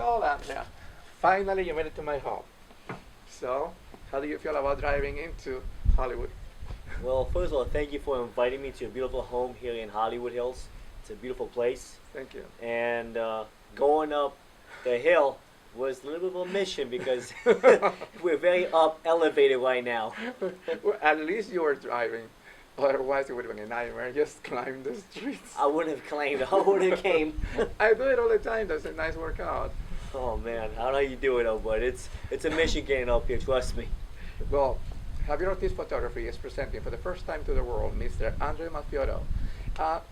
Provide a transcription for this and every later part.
Well, Andrea, finally you made it to my home. So, how do you feel about driving into Hollywood? Well, first of all, thank you for inviting me to your beautiful home here in Hollywood Hills. It's a beautiful place. Thank you. And going up the hill was a little bit of a mission because we're very up elevated right now. Well, at least you were driving. Otherwise, it would have been a nightmare. Just climb the streets. I wouldn't have claimed. I would have came. I do it all the time. That's a nice workout. Oh man, I don't know how you do it though, but it's a mission getting up here. Trust me. Well, Javier Ortiz Photography is presenting for the first time to the world Mr. Andrea Mafioto.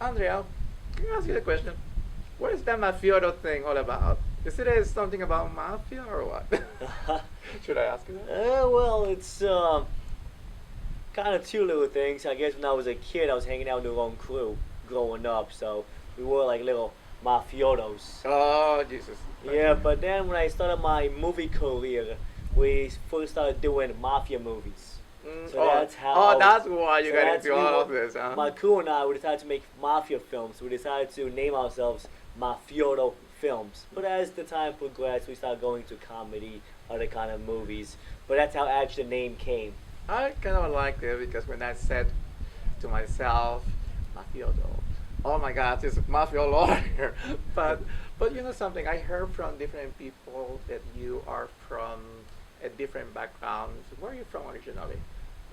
Andrea, can I ask you the question? What is that Mafioto thing all about? Is it something about mafia or what? Should I ask you that? Well, it's kind of two little things. I guess when I was a kid, I was hanging out with the wrong crew growing up, so we were like little mafiotos. Oh, Jesus. Yeah, but then when I started my movie career, we first started doing mafia movies. So that's how. Oh, that's why you so got that's into we all were- of this, huh? My crew and I, we decided to make mafia films. We decided to name ourselves Mafioto Films. But as the time progressed, we started going to comedy, other kind of movies. But that's how actually the name came. I kind of like it because when I said to myself, Mafioso, oh my God, this mafia lawyer. but you know something, I heard from different people that you are from a different background. Where are you from originally?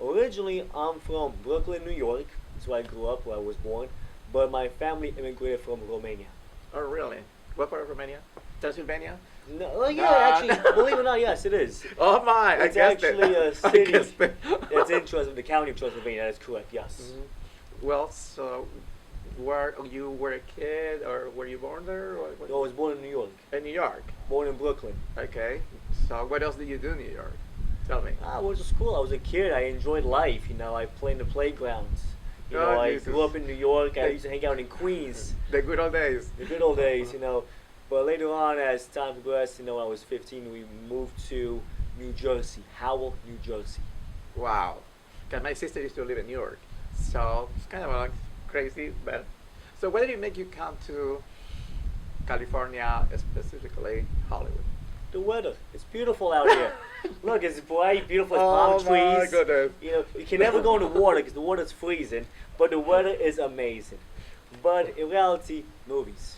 Originally, I'm from Brooklyn, New York. That's where I grew up, where I was born. But my family immigrated from Romania. Oh, really? What part of Romania? Transylvania? No, well, yeah, actually, believe it or not, yes, it is. Oh my! I It's guessed actually it. a I city. guessed it. It's in the county of Transylvania. That is correct. Yes. Well, so where you were a kid, or were you born there? Or what? No, I was born in New York. In New York. Born in Brooklyn. Okay. So what else did you do in New York? Tell me. I went to school. I was a kid. I enjoyed life. You know, I played in the playgrounds. You know, Oh, I Jesus. grew up in New York. I Hey. used to hang out in Queens. The good old days. The good old days, you know. But later on, as time progressed, you know, when I was 15, we moved to New Jersey, Howell, New Jersey. Wow. Because my sister used to live in New York, so it's kind of like crazy. But so, what did it make you come to California, specifically Hollywood? The weather. It's beautiful out here. Look, it's bright, beautiful, it's palm trees. Oh my goodness. You know, you can never go in the water because the water's freezing, but the weather is amazing. But in reality, movies.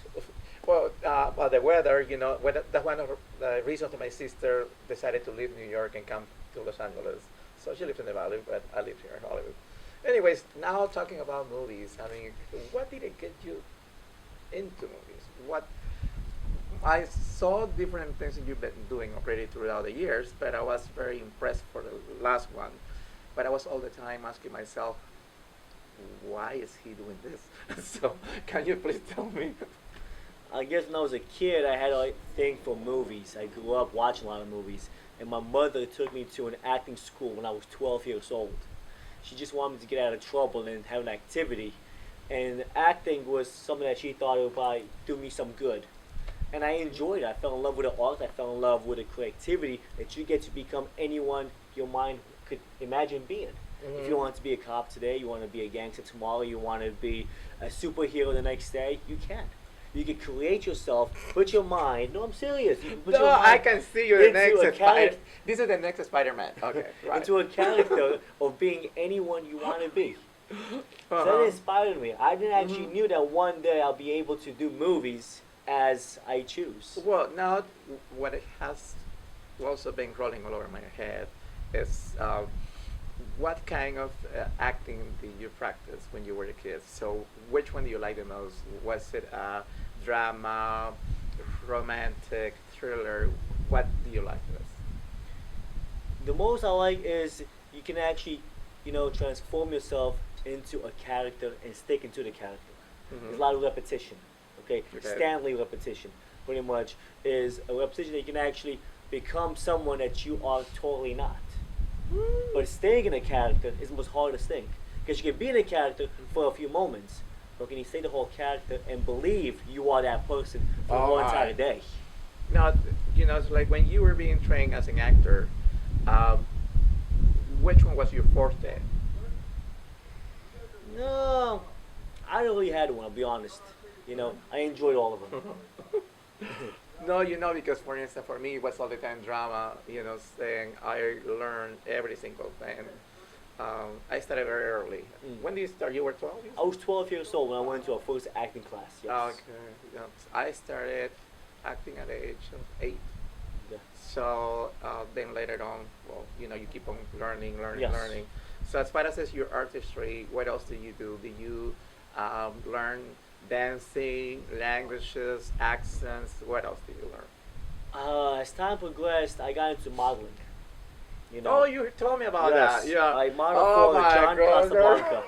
Well, the weather, you know, that's one of the reasons that my sister decided to leave New York and come to Los Angeles. So she lives in the Valley, but I live here in Hollywood. Anyways, now talking about movies, I mean, what did it get you into movies? What I saw different things that you've been doing already throughout the years, but I was very impressed for the last one. But I was all the time asking myself, why is he doing this? So, can you please tell me? I guess when I was a kid, I had a thing for movies. I grew up watching a lot of movies. And my mother took me to an acting school when I was 12 years old. She just wanted me to get out of trouble and have an activity. And acting was something that she thought would probably do me some good. And I enjoyed it. I fell in love with the art. I fell in love with the creativity that you get to become anyone your mind could imagine being. If you want to be a cop today, you want to be a gangster tomorrow, you want to be a superhero the next day, you can. You can create yourself, put your mind. No, I'm serious. You can put No, your mind I can see you the into next a Spider. character, This is the next Spider-Man. Okay, right. into a character of being anyone you want to be. So Uh-huh. that inspired me. I didn't actually knew that one day I'll be able to do movies as I choose. Well, now what it has also been rolling all over my head is what kind of acting did you practice when you were a kid? So which one do you like the most? Was it drama, romantic, thriller? What do you like the most? The most I like is you can actually, you know, transform yourself into a character and stick into the character. There's a lot of repetition. Okay, Okay. Stanley repetition, pretty much, is a repetition that you can actually become someone that you are totally not. But staying in a character is the most hardest thing. Because you can be in a character for a few moments, but can you stay the whole character and believe you are that person for Oh, one entire I- day? Now, you know, it's like when you were being trained as an actor, which one was your forte? No, I don't really had one, I'll be honest. You know, I enjoyed all of them. No, because for instance, for me, it was all the time drama. Saying I learned every single thing. I started very early. Mm. When did you start? You were 12? You I was 12 years old when I went to a first acting class. Yes. Okay. Yeah. I started acting at the age of 8. Yeah. So then later on, well, you keep on learning, learning, Yes. learning. So as far as your artistry, what else do you do? Do you learn dancing, languages, accents? What else do you learn? As time progressed, I got into modeling. You Oh, know. you told me about Yes. that. Yeah. I modeled Oh for my John God. Casablanca.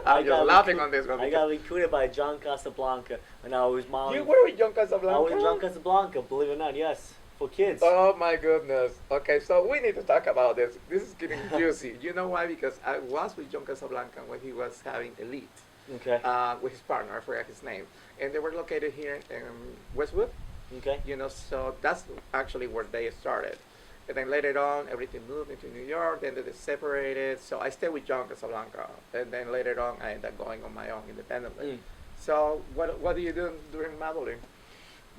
I'm just laughing on this one. I got recruited by John Casablanca, and I was modeling. You were with John I Casablanca? was in John Casablanca, believe it or not. Yes, for kids. Oh my goodness. Okay, so we need to talk about this. This is getting juicy. You know why? Because I was with John Casablanca when he was having Elite Okay. with his partner. I forgot his name. And they were located here in Westwood. Okay. So that's actually where they started. And then later on, everything moved into New York. Then they separated. So I stayed with John Casablanca. And then later on, I ended up going on my own independently. Mm. So what do you do during modeling?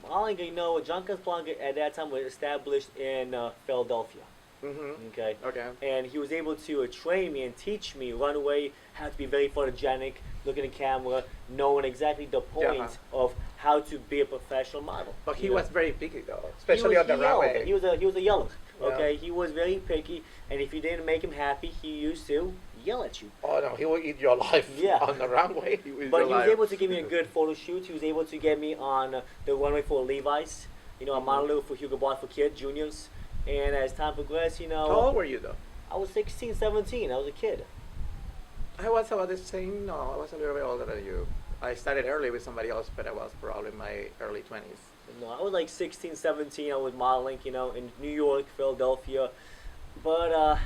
Modeling, John Casablanca at that time was established in Philadelphia. Mm-hmm. Okay. Okay. And he was able to train me and teach me runway, how to be very photogenic, looking at the camera, knowing exactly the point Uh-huh. of how to be a professional model. But he you know. was very picky though, He especially was- on the he yelled. runway. He was a yeller. Yeah. Okay, he was very picky, and if you didn't make him happy, he used to yell at you. Oh no, he will eat your life Yeah. on the runway. He will eat But your he was life. able to give me a good photo shoot. He was able to get me on the runway for Levi's. A model for Hugo Boss for kids, juniors. And as time progressed, How old were you though? I was 16, 17. I was a kid. I was about the same. No, I was a little bit older than you. I started early with somebody else, but I was probably in my early 20s. No, I was like 16, 17. I was modeling, in New York, Philadelphia. But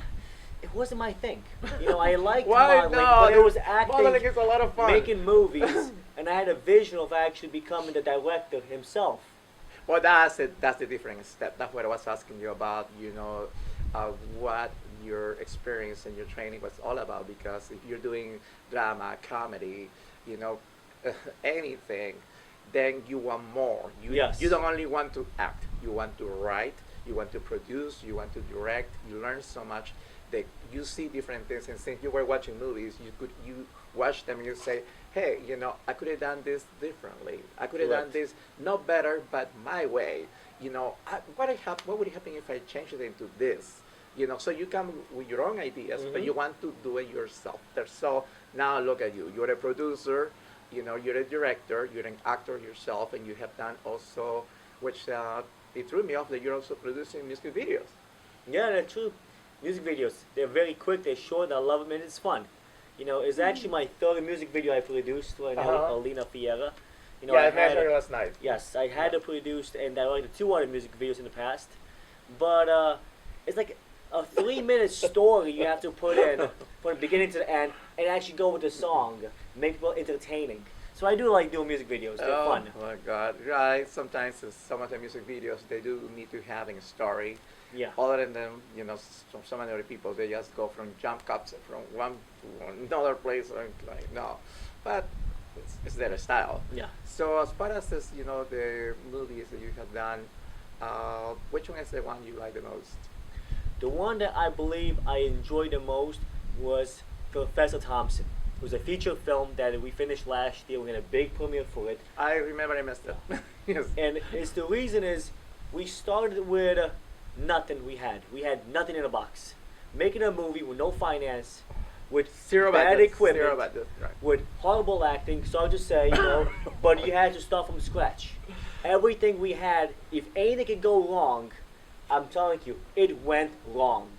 it wasn't my thing. I liked Why modeling, not? but it was acting, Modeling is a lot of fun. making movies, and I had a vision of actually becoming the director himself. Well, that's it. That's the different step. That's what I was asking you about. What your experience and your training was all about. Because if you're doing drama, comedy, you know, anything, then you want more. Yes. You don't only want to act. You want to write. You want to produce. You want to direct. You learn so much that you see different things. And since you were watching movies, you watch them and you say, hey, I could have done this differently. I could have done Correct. this not better, but my way. What would happen if I changed it into this? So you come with your own ideas, but Mhm. you want to do it yourself. So now look at you. You're a producer. You're a director. You're an actor yourself, and you have done also, which it threw me off that you're also producing music videos. Yeah, that's true. Music videos, they're very quick, they're short, I love them, and it's fun. It's actually my third music video I produced right now, Uh-huh. Alina Fiera. I met her last night. Yes, I had produced and directed 2 other music videos in the past. But it's like a 3-minute story you have to put in from the beginning to the end and actually go with the song, make people entertaining. So I do like doing music videos, they're Oh fun. my God! Right. Sometimes some of the music videos they do need to have a story. Yeah. Other than them, some other people they just go from jump cuts from one to another place. Like no, but it's their style. Yeah. So as far as this, the movies that you have done, which one is the one you like the most? The one that I believe I enjoyed the most was Professor Thompson. It was a feature film that we finished last year. We had a big premiere for it. I remember I missed it. Yes. And the reason is we started with nothing we had. We had nothing in a box. Making a movie with no finance, with Zero bad budget. equipment, Zero budget. Right. with horrible acting, sorry to say, but you had to start from scratch. Everything we had, if anything could go wrong, I'm telling you, it went wrong.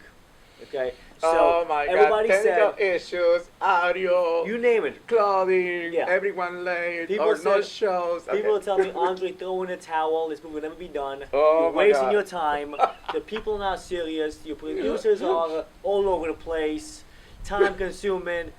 Okay? So Oh my God! everybody Technical said, issues, audio, you name it. clothing, Yeah. everyone late, People or no said- shows. People Okay. tell me, Andre, throw in a towel. This movie will never be done. Oh You're my wasting God. your time. The people are not serious. Your producers are all over the place. Time consuming.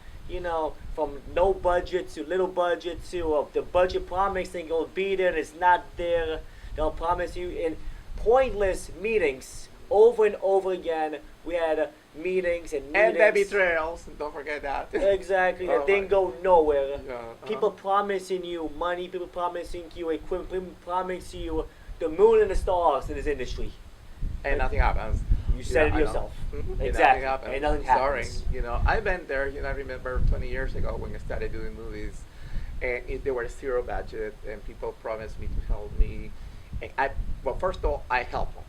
From no budget to little budget to the budget promising it'll be there and it's not there. They'll promise you in pointless meetings over and over again. We had meetings and And meetings. the betrayals. Don't forget that. Exactly, Oh that didn't my- go nowhere. Yeah, People promising you money, people promising you equipment, people promising you the moon and the stars in this industry. and nothing happens. You said it I know. yourself. Mhm. Exactly. Nothing happens. And nothing Sorry. happens. I've been there. I remember 20 years ago when I started doing movies, and there was zero budget, and people promised me to help me. And well, first of all, I help them.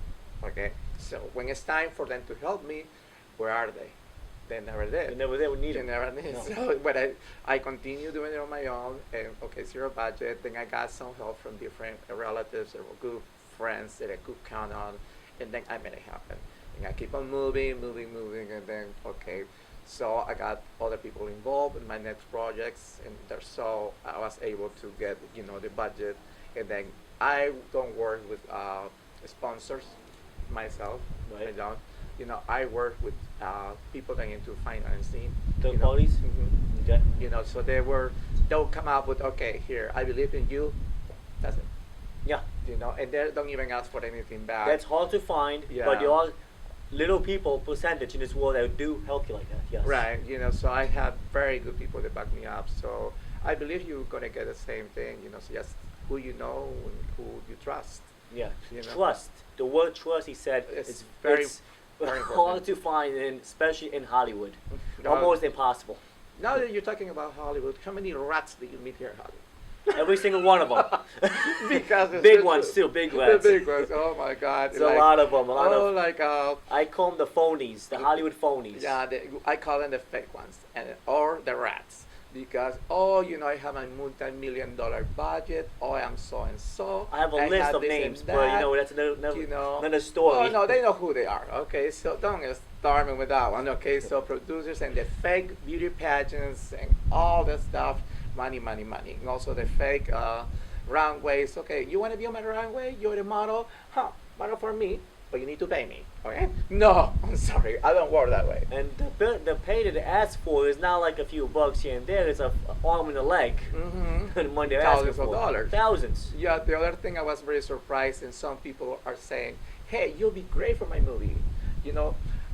Okay. So when it's time for them to help me, where are they? They never did. You never, they would need You it. never did. No. So, but I continue doing it on my own, and okay, zero budget. Then I got some help from different relatives or good friends that I could count on, and then I made it happen. And I keep on moving, and then okay, so I got other people involved in my next projects, and so I was able to get the budget, and then I don't work with sponsors myself. I Right. don't. I work with people that into financing. Third parties? Okay. So they'll come up with, okay, here, I believe in you. That's it. Yeah. And they don't even ask for anything back. That's hard to find, Yeah. but there are little people, percentage in this world that do help you like that. Yes. Right. So I have very good people that back me up. So I believe you're gonna get the same thing. So just who you know and who you trust. Yeah. You know. Trust. The word trust, he said, It's is very, it's very hard important. to find, especially in Hollywood. No. Almost impossible. Now that you're talking about Hollywood, how many rats do you meet here in Hollywood? Every single one of them. Because it's Big just ones too, big The ones. big ones. Oh my God. There's a lot of them. A lot Oh, of. like I call them the phonies, the Hollywood phonies. yeah, I call them the fake ones, or the rats, because I have a multi-million-dollar budget. Oh, I'm so and so. I have a list of this and names, but that, that's another, you know. another story. Oh no, they know who they are. Okay, so don't start me with that one. Okay, so producers and the fake beauty pageants and all that stuff, money, and also the fake runways. Okay, you want to be on my runway? You're the model, huh? Model for me, but you need to pay me. Okay? No, I'm sorry, I don't work that way. And the pay that they ask for is not like a few bucks here and there. It's a arm and a leg. Mm-hmm. The money they're asking Thousands of for. dollars. Thousands. Yeah, the other thing I was very surprised, and some people are saying, "Hey, you'll be great for my movie.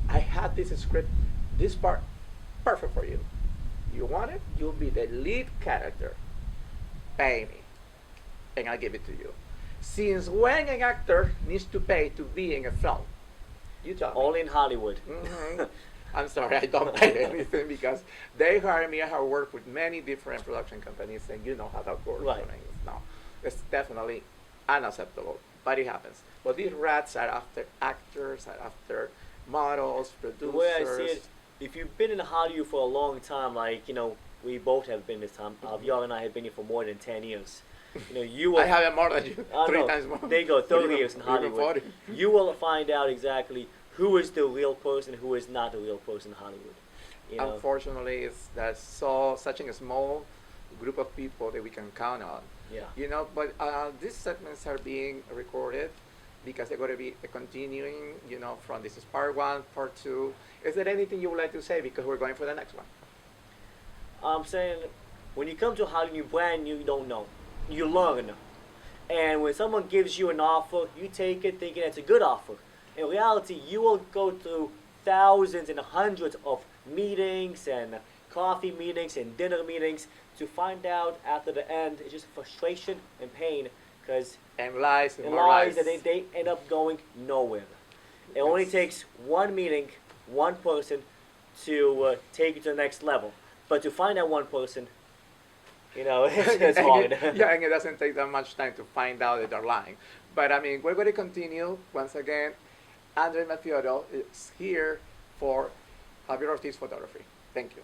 I had this script, this part, perfect for you. You want it? You'll be the lead character. Pay me, and I'll give it to you." Since when an actor needs to pay to be in a film? You tell me. Only in Hollywood. Mhm. I'm sorry, I don't pay anything because they hire me. I have worked with many different production companies, and you know how that works. Right. No, it's definitely unacceptable, but it happens. But these rats are after actors, are after models, The producers. way I see it, if you've been in Hollywood for a long time, like, we both have been this time. Javier and I have been here for more than 10 years. You will. I have it more than you, I three know. times more. There you go, 30 Even- years in even Hollywood. 40. You will find out exactly who is the real person, who is not the real person in Hollywood. Unfortunately, that's such a small group of people that we can count on. Yeah. But these segments are being recorded because they're going to be continuing, from this is part one, part two. Is there anything you would like to say? Because we're going for the next one. I'm saying, when you come to Hollywood, you're brand new, you don't know. You learn. And when someone gives you an offer, you take it thinking it's a good offer. In reality, you will go through thousands and hundreds of meetings and coffee meetings and dinner meetings to find out after the end it's just frustration and pain because And lies and in more lies lies. that they end up going nowhere. It only Yes. takes one meeting, one person to take you to the next level. But to find that one person, it's hard. Yeah, and it doesn't take that much time to find out that they're lying. But we're going to continue once again. Andre Mafia is here for Javier Ortiz Photography. Thank you.